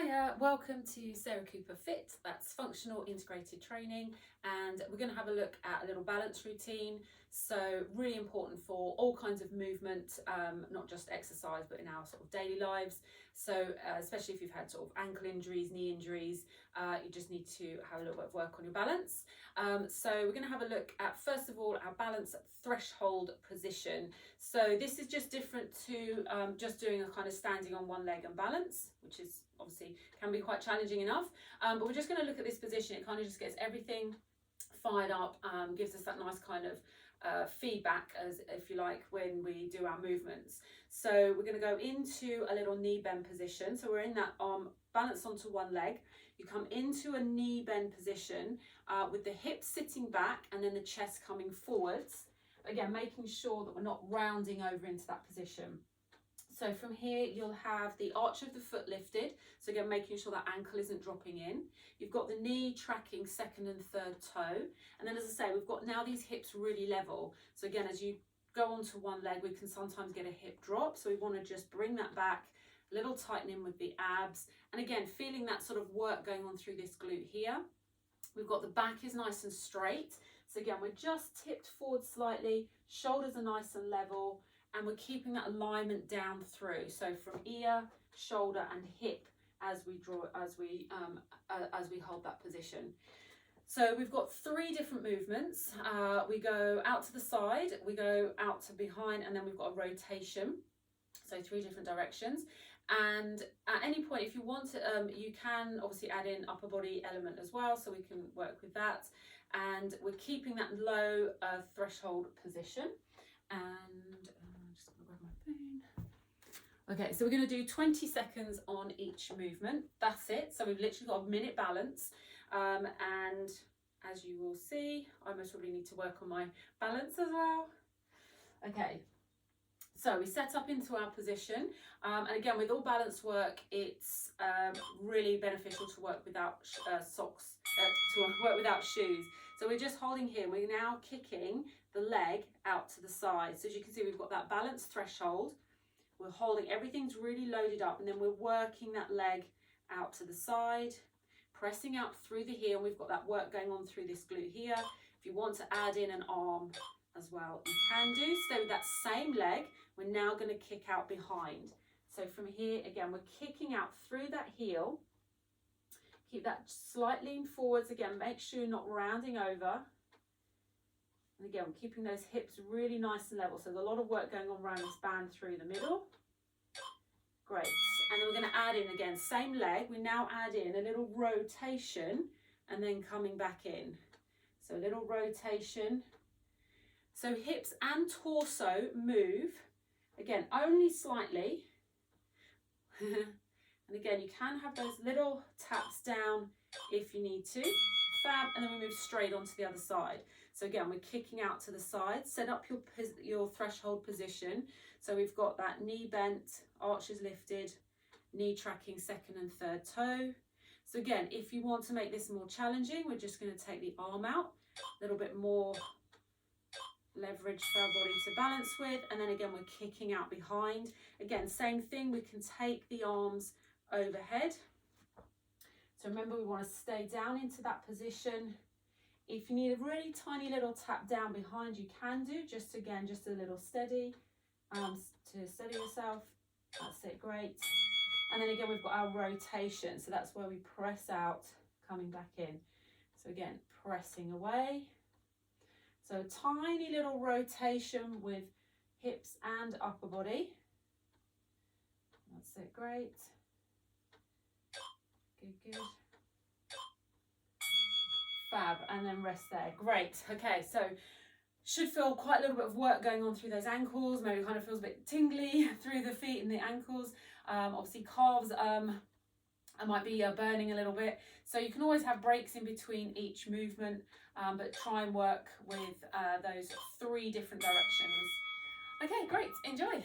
Hiya, welcome to Sarah Cooper Fit. That's functional integrated training, and we're going to have a look at a little balance routine. So really important for all kinds of movement, not just exercise, but in our sort of daily lives. So especially if you've had sort of ankle injuries, knee injuries, you just need to have a little bit of work on your balance. So we're going to have a look at, first of all, our balance threshold position. So this is just different to just doing a kind of standing on one leg and balance, which is obviously can be quite challenging enough. But we're just going to look at this position. It kind of just gets everything fired up, gives us that nice kind of feedback, as if you like, when we do our movements. So we're going to go into a little knee bend position. So we're in that arm balance onto one leg. You come into a knee bend position with the hips sitting back and then the chest coming forwards. Again, making sure that we're not rounding over into that position. So from here, you'll have the arch of the foot lifted. So again, making sure that ankle isn't dropping in. You've got the knee tracking second and third toe. And then, as I say, we've got now these hips really level. So again, as you go onto one leg, we can sometimes get a hip drop. So we want to just bring that back, a little tightening with the abs. And again, feeling that sort of work going on through this glute here. We've got the back is nice and straight. So again, we're just tipped forward slightly, shoulders are nice and level, and we're keeping that alignment down through. So from ear, shoulder, and hip as we hold that position. So we've got three different movements. We go out to the side, we go out to behind, and then we've got a rotation. So three different directions. And at any point, if you want to, you can obviously add in upper body element as well, so we can work with that. And we're keeping that low threshold position. And I'm just gonna grab my phone. Okay, so we're gonna do 20 seconds on each movement. That's it. So we've literally got a minute balance. And as you will see, I most probably need to work on my balance as well. Okay. So we set up into our position, and again, with all balance work, it's really beneficial to work without socks, to work without shoes. So we're just holding here. We're now kicking the leg out to the side. So as you can see, we've got that balance threshold. We're holding, everything's really loaded up, and then we're working that leg out to the side, pressing out through the heel. We've got that work going on through this glute here. If you want to add in an arm as well, you can do. Stay with that same leg. We're now going to kick out behind. So from here, again, we're kicking out through that heel. Keep that slight lean forwards. Again, make sure you're not rounding over. And again, we're keeping those hips really nice and level. So there's a lot of work going on around this band through the middle. Great. And then we're going to add in again, same leg. We now add in a little rotation and then coming back in. So a little rotation. So hips and torso move, again, only slightly. And again, you can have those little taps down if you need to. Fab, and then we move straight onto the other side. So again, we're kicking out to the side. Set up your threshold position. So we've got that knee bent, arches lifted, knee tracking second and third toe. So again, if you want to make this more challenging, we're just going to take the arm out, a little bit more leverage for our body to balance with, and then again we're kicking out behind. Again, same thing, we can take the arms overhead. So remember, we want to stay down into that position. If you need a really tiny little tap down behind, you can do, just again, just a little steady, to steady yourself. That's it, great. And then again, we've got our rotation, so that's where we press out, coming back in. So again, pressing away. So tiny little rotation with hips and upper body. That's it, great. Good, good. Fab, and then rest there. Great, okay, so should feel quite a little bit of work going on through those ankles. Maybe it kind of feels a bit tingly through the feet and the ankles. Obviously calves I might be burning a little bit. So you can always have breaks in between each movement, but try and work with those three different directions. Okay, great, enjoy.